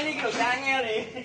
iki lho angel iki.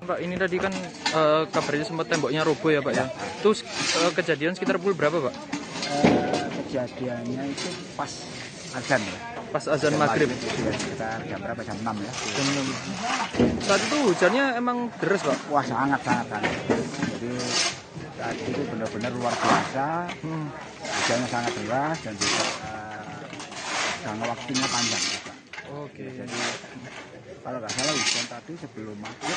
Pak, ini tadi kan kabarnya sempat temboknya roboh ya Pak ya. Terus kejadian sekitar pukul berapa Pak? Kejadiannya itu pas azan ya. Pas azan maghrib. Sekitar jam berapa? Jam 6 ya. Jam 6. Saat itu hujannya emang deras Pak? Wah sangat. Jadi saat itu benar-benar luar biasa. Hujannya sangat deras dan juga jangka waktunya panjang juga. Oke. Jadi kalau nggak salah hujan tadi sebelum maghrib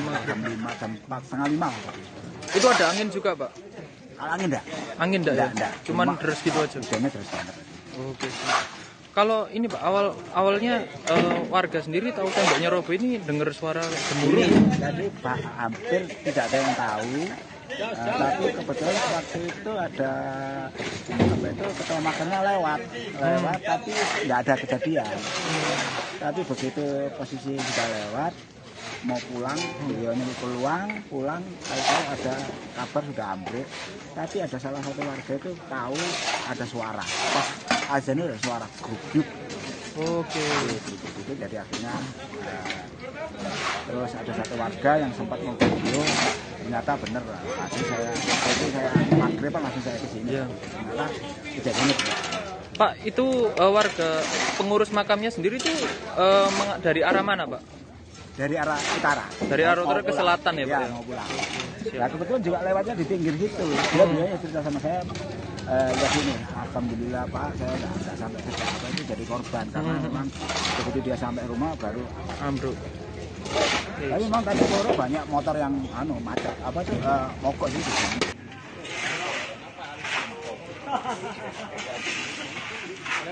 malah jam 5, jam 4, setengah 5. Itu ada angin juga Pak? Angin enggak? Angin enggak ya? Enggak. Cuman deras gitu aja? Hujannya deras banget. Oke. Kalau ini Pak, awalnya warga sendiri tahu temboknya roboh ini dengar suara gemuruh? Tadi Pak hampir tidak ada yang tahu. Tapi kebetulan waktu itu ada ketua makannya lewat tapi nggak ada kejadian. Tapi begitu posisi sudah lewat mau pulang, beliaunya pulang kalau ada kabar sudah ambruk. Tapi ada salah satu warga itu tahu ada suara pas azan itu ada suara grubyuk. Oke. Itu jadi akhirnya terus ada satu warga yang sempat mau video, ternyata bener lah. Saya maghrib langsung saya kesini. Ya. Ternyata kejadiannya Pak, itu warga pengurus makamnya sendiri itu dari arah mana Pak? dari arah utara. Dari arah utara ke selatan ya Pak? Ya, mau pulang. Nah, kebetulan juga lewatnya di pinggir situ. Dia biasanya cerita sama saya, ya gini, alhamdulillah Pak, saya nggak sampai ke itu jadi korban karena memang begitu dia sampai rumah baru ambruk. Tapi memang tadi sore banyak motor yang macet, mogok sih. Ada